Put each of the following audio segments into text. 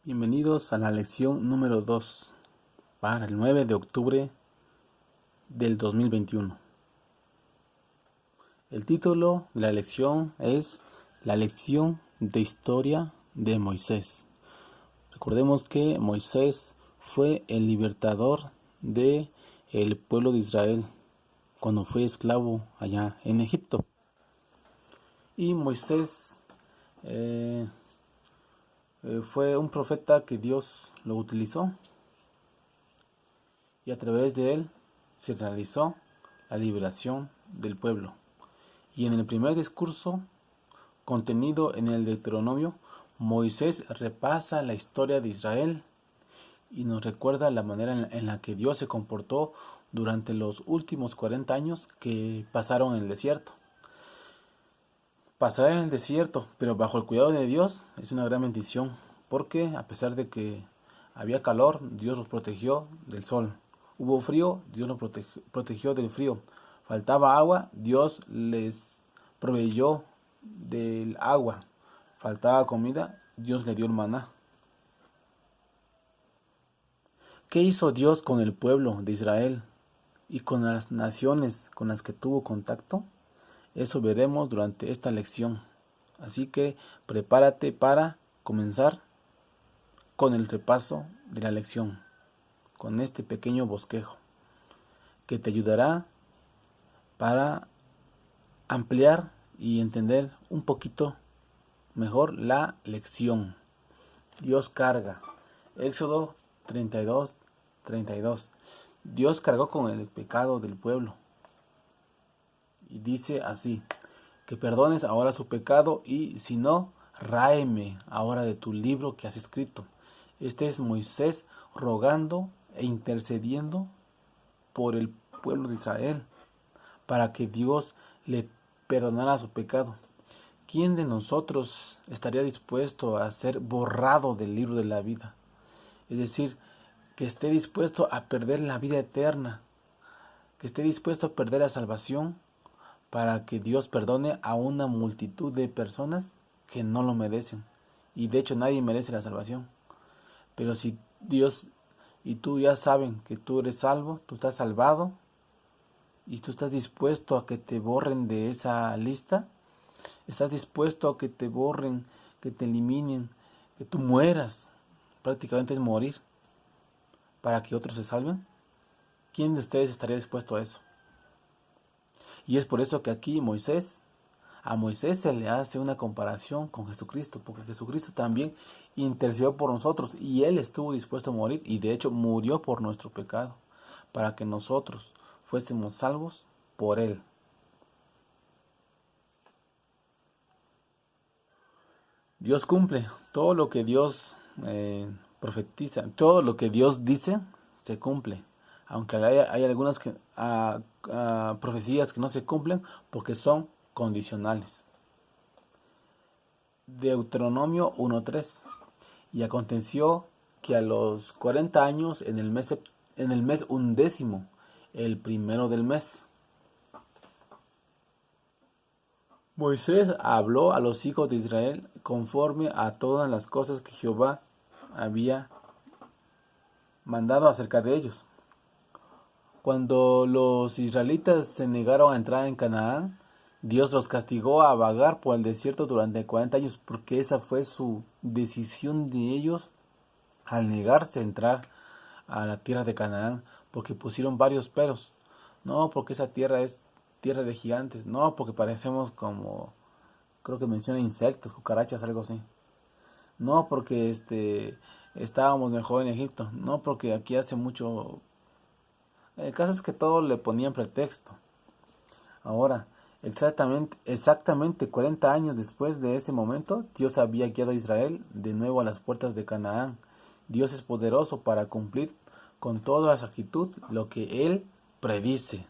Bienvenidos a la lección número 2 para el 9 de octubre del 2021. El título de la lección es La lección de historia de Moisés. Recordemos que Moisés fue el libertador del pueblo de Israel cuando fue esclavo allá en Egipto. Y Moisés fue un profeta que Dios lo utilizó y a través de él se realizó la liberación del pueblo. Y en el primer discurso contenido en el Deuteronomio, Moisés repasa la historia de Israel y nos recuerda la manera en la que Dios se comportó durante los últimos 40 años que pasaron en el desierto. Pasar en el desierto, pero bajo el cuidado de Dios, es una gran bendición, porque a pesar de que había calor, Dios los protegió del sol. Hubo frío, Dios los protegió del frío. Faltaba agua, Dios les proveyó del agua. Faltaba comida, Dios le dio el maná. ¿Qué hizo Dios con el pueblo de Israel y con las naciones con las que tuvo contacto? Eso veremos durante esta lección. Así que prepárate para comenzar con el repaso de la lección, con este pequeño bosquejo, que te ayudará para ampliar y entender un poquito mejor la lección. Dios carga. Éxodo 32:32. Dios cargó con el pecado del pueblo. Y dice así: que perdones ahora su pecado y si no, ráeme ahora de tu libro que has escrito. Este es Moisés rogando e intercediendo por el pueblo de Israel para que Dios le perdonara su pecado. ¿Quién de nosotros estaría dispuesto a ser borrado del libro de la vida? Es decir, que esté dispuesto a perder la vida eterna, que esté dispuesto a perder la salvación para que Dios perdone a una multitud de personas que no lo merecen. Y de hecho nadie merece la salvación. Pero si Dios y tú ya saben que tú eres salvo, tú estás salvado, y tú estás dispuesto a que te borren de esa lista, estás dispuesto a que te borren, que te eliminen, que tú mueras, prácticamente es morir, para que otros se salven. ¿Quién de ustedes estaría dispuesto a eso? Y es por eso que aquí a Moisés se le hace una comparación con Jesucristo, porque Jesucristo también intercedió por nosotros y él estuvo dispuesto a morir y de hecho murió por nuestro pecado, para que nosotros fuésemos salvos por él. Dios cumple todo lo que Dios profetiza, todo lo que Dios dice se cumple, aunque hay algunas profecías que no se cumplen porque son condicionales. Deuteronomio 1:3. Y aconteció que a los 40 años en el mes undécimo, el primero del mes, Moisés habló a los hijos de Israel conforme a todas las cosas que Jehová había mandado acerca de ellos. Cuando los israelitas se negaron a entrar en Canaán, Dios los castigó a vagar por el desierto durante 40 años, porque esa fue su decisión de ellos al negarse a entrar a la tierra de Canaán, porque pusieron varios peros. No, porque esa tierra es tierra de gigantes. No, porque parecemos como, creo que menciona insectos, cucarachas, algo así. No, porque estábamos mejor en Egipto. No, porque aquí hace mucho. El caso es que todo le ponían pretexto. Ahora, exactamente 40 años después de ese momento, Dios había guiado a Israel de nuevo a las puertas de Canaán. Dios es poderoso para cumplir con toda exactitud lo que Él predice.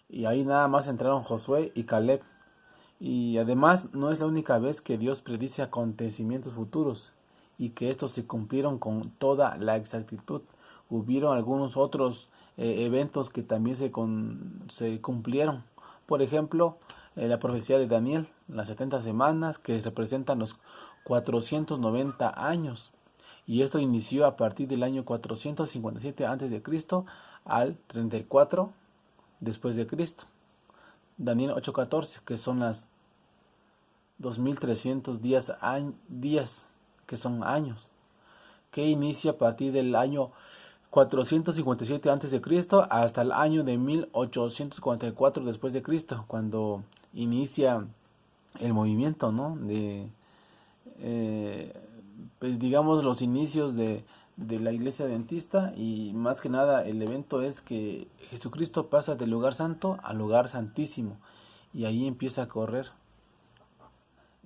Y ahí nada más entraron Josué y Caleb. Y además no es la única vez que Dios predice acontecimientos futuros y que estos se cumplieron con toda la exactitud. Hubieron algunos otros eventos que también se cumplieron. Por ejemplo, la profecía de Daniel, las 70 semanas que representan los 490 años. Y esto inició a partir del año 457 a.C. al 34 después de Cristo. Daniel 8:14, que son las 2300 días, que son años, que inicia a partir del año 457 a.C. hasta el año de 1844 después de Cristo, cuando inicia el movimiento, ¿no? Pues digamos los inicios de la iglesia adventista, y más que nada el evento es que Jesucristo pasa del lugar santo al lugar santísimo, y ahí empieza a correr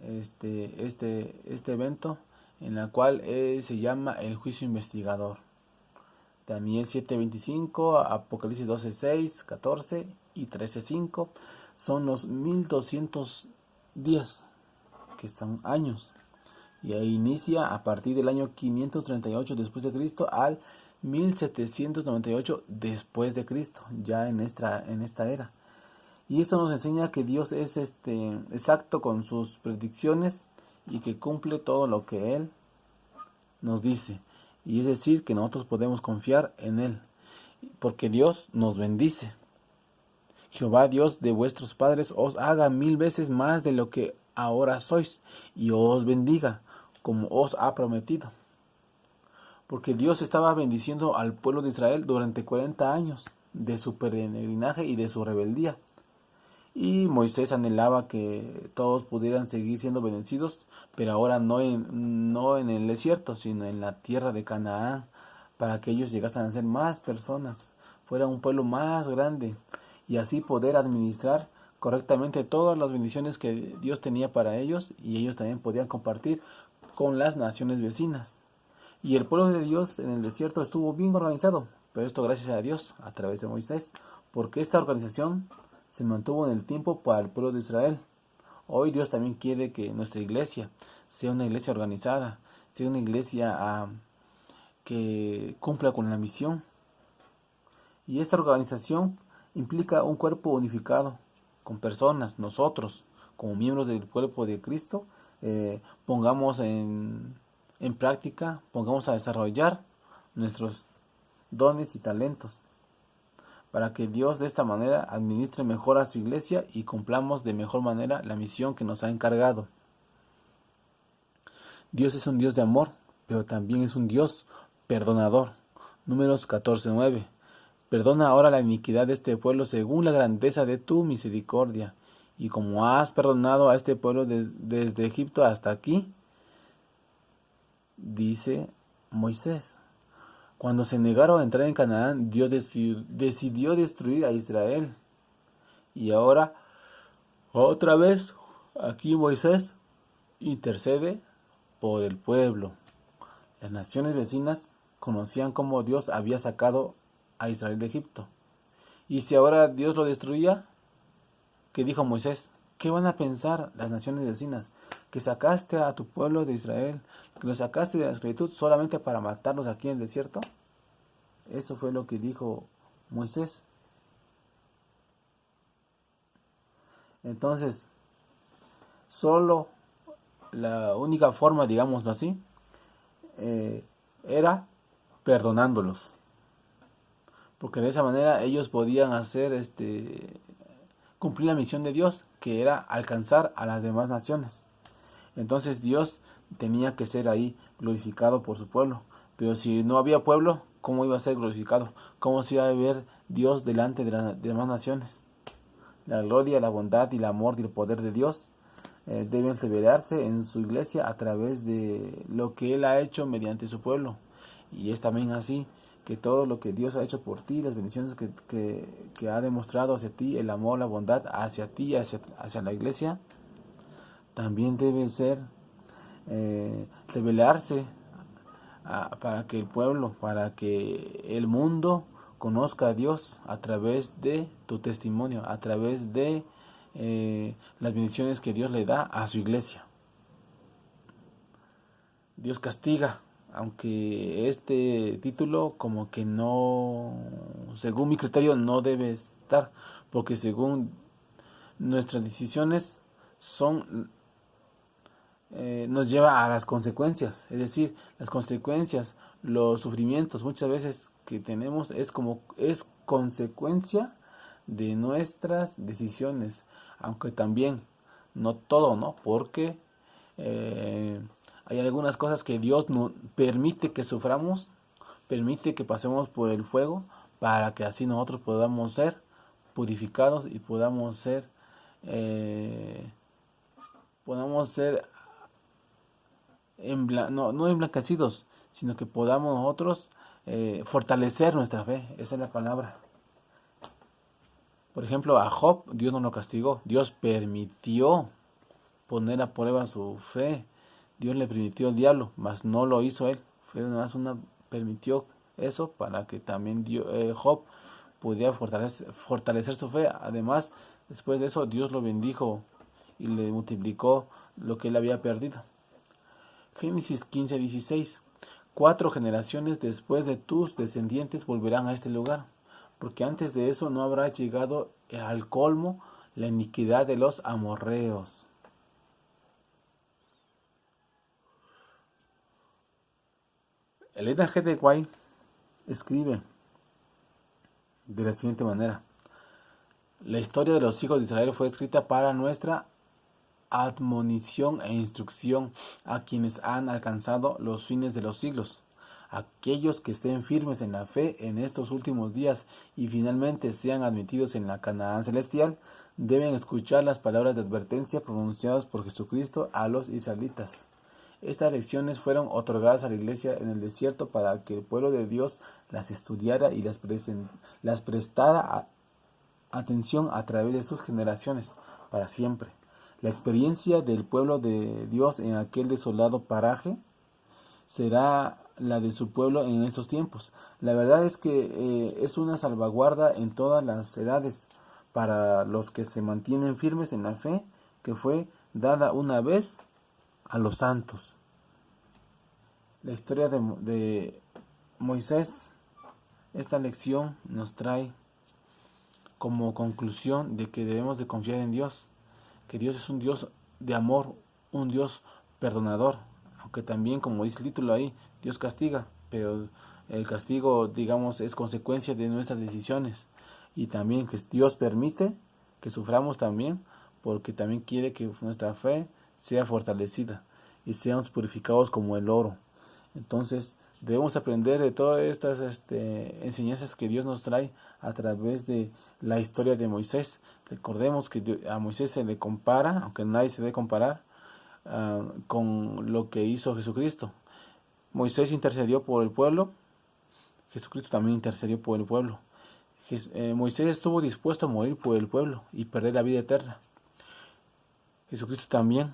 este evento, en la cual se llama el juicio investigador. Daniel 7:25, Apocalipsis 12:6, 14 y 13:5 son los 1200 días, que son años, y ahí inicia a partir del año 538 después de Cristo al 1798 después de Cristo, ya en esta era. Y esto nos enseña que Dios es exacto con sus predicciones y que cumple todo lo que Él nos dice. Y es decir, que nosotros podemos confiar en Él, porque Dios nos bendice. Jehová Dios de vuestros padres os haga 1000 veces más de lo que ahora sois, y os bendiga, como os ha prometido. Porque Dios estaba bendiciendo al pueblo de Israel durante 40 años de su peregrinaje y de su rebeldía. Y Moisés anhelaba que todos pudieran seguir siendo bendecidos, pero ahora no en el desierto, sino en la tierra de Canaán, para que ellos llegasen a ser más personas, fuera un pueblo más grande, y así poder administrar correctamente todas las bendiciones que Dios tenía para ellos, y ellos también podían compartir con las naciones vecinas. Y el pueblo de Dios en el desierto estuvo bien organizado, pero esto gracias a Dios a través de Moisés, porque esta organización se mantuvo en el tiempo para el pueblo de Israel. Hoy Dios también quiere que nuestra iglesia sea una iglesia organizada, sea una iglesia que cumpla con la misión. Y esta organización implica un cuerpo unificado, con personas, nosotros, como miembros del cuerpo de Cristo, pongamos en práctica, pongamos a desarrollar nuestros dones y talentos, para que Dios de esta manera administre mejor a su iglesia y cumplamos de mejor manera la misión que nos ha encargado. Dios es un Dios de amor, pero también es un Dios perdonador. Números 14:9. Perdona ahora la iniquidad de este pueblo según la grandeza de tu misericordia, y como has perdonado a este pueblo desde Egipto hasta aquí, dice Moisés. Cuando se negaron a entrar en Canaán, Dios decidió destruir a Israel. Y ahora, otra vez, aquí Moisés intercede por el pueblo. Las naciones vecinas conocían cómo Dios había sacado a Israel de Egipto. Y si ahora Dios lo destruía, ¿qué dijo Moisés? ¿Qué van a pensar las naciones vecinas? Que sacaste a tu pueblo de Israel, que lo sacaste de la esclavitud solamente para matarlos aquí en el desierto. Eso fue lo que dijo Moisés. Entonces, solo la única forma, digámoslo así, era perdonándolos, porque de esa manera ellos podían hacer cumplir la misión de Dios, que era alcanzar a las demás naciones. Entonces Dios tenía que ser ahí glorificado por su pueblo, pero si no había pueblo, ¿cómo iba a ser glorificado? ¿Cómo se iba a ver Dios delante de las demás naciones? La gloria, la bondad y el amor y el poder de Dios deben revelarse en su iglesia a través de lo que Él ha hecho mediante su pueblo. Y es también así, que todo lo que Dios ha hecho por ti, las bendiciones que ha demostrado hacia ti, el amor, la bondad hacia ti, hacia la iglesia, también debe ser revelarse para que el pueblo, para que el mundo conozca a Dios a través de tu testimonio, a través de las bendiciones que Dios le da a su iglesia. Dios castiga, aunque este título como que no, según mi criterio, no debe estar, porque según nuestras decisiones nos lleva a las consecuencias, es decir, las consecuencias, los sufrimientos muchas veces que tenemos es consecuencia de nuestras decisiones, aunque también no todo, ¿no? Porque hay algunas cosas que Dios no permite que suframos, permite que pasemos por el fuego para que así nosotros podamos ser purificados y eh, podamos ser no emblanquecidos, sino que podamos nosotros fortalecer nuestra fe. Esa es la palabra. Por ejemplo, a Job Dios no lo castigó, Dios permitió poner a prueba su fe. Dios le permitió al diablo, mas no lo hizo él. Fue nada más permitió eso para que también Job pudiera fortalecer su fe. Además, después de eso, Dios lo bendijo y le multiplicó lo que él había perdido. Génesis 15:16. 4 generaciones después de tus descendientes volverán a este lugar, porque antes de eso no habrá llegado al colmo la iniquidad de los amorreos. Elena G. de White escribe de la siguiente manera: la historia de los hijos de Israel fue escrita para nuestra admonición e instrucción a quienes han alcanzado los fines de los siglos. Aquellos que estén firmes en la fe en estos últimos días y finalmente sean admitidos en la Canaán celestial, deben escuchar las palabras de advertencia pronunciadas por Jesucristo a los israelitas. Estas lecciones fueron otorgadas a la iglesia en el desierto para que el pueblo de Dios las estudiara y las prestara atención a través de sus generaciones, para siempre. La experiencia del pueblo de Dios en aquel desolado paraje será la de su pueblo en estos tiempos. La verdad es que es una salvaguarda en todas las edades para los que se mantienen firmes en la fe que fue dada una vez a los santos. La historia de Moisés, esta lección nos trae como conclusión de que debemos de confiar en Dios, que Dios es un Dios de amor, un Dios perdonador, aunque también, como dice el título ahí, Dios castiga, pero el castigo, digamos, es consecuencia de nuestras decisiones, y también que Dios permite que suframos también, porque también quiere que nuestra fe sea fortalecida y seamos purificados como el oro. Entonces debemos aprender de todas estas enseñanzas que Dios nos trae a través de la historia de Moisés. Recordemos que a Moisés se le compara, aunque nadie se debe comparar, con lo que hizo Jesucristo. Moisés intercedió por el pueblo, Jesucristo también intercedió por el pueblo. Moisés estuvo dispuesto a morir por el pueblo y perder la vida eterna. Jesucristo también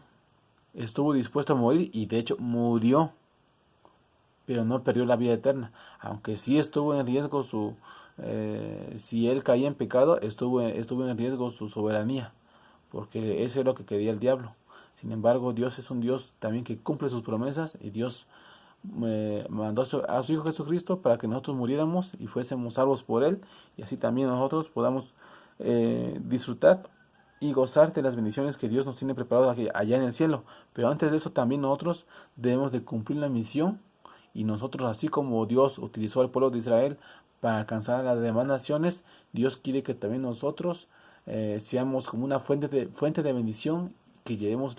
estuvo dispuesto a morir y de hecho murió, pero no perdió la vida eterna, aunque sí estuvo en riesgo si él caía en pecado, estuvo en riesgo su soberanía, porque eso es lo que quería el diablo. Sin embargo, Dios es un Dios también que cumple sus promesas, y Dios mandó a su Hijo Jesucristo para que nosotros muriéramos y fuésemos salvos por Él, y así también nosotros podamos disfrutar y gozar de las bendiciones que Dios nos tiene preparadas allá en el cielo. Pero antes de eso también nosotros debemos de cumplir la misión, y nosotros, así como Dios utilizó al pueblo de Israel para alcanzar a las demás naciones, Dios quiere que también nosotros seamos como una fuente de bendición, que llevemos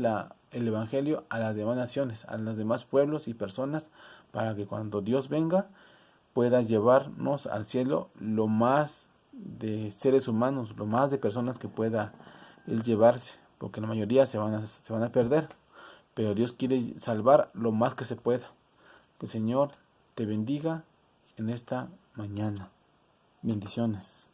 el Evangelio a las demás naciones, a los demás pueblos y personas, para que cuando Dios venga pueda llevarnos al cielo lo más de seres humanos, lo más de personas que pueda Él llevarse, porque la mayoría se van a perder, pero Dios quiere salvar lo más que se pueda. Que el Señor te bendiga en esta mañana. Bendiciones.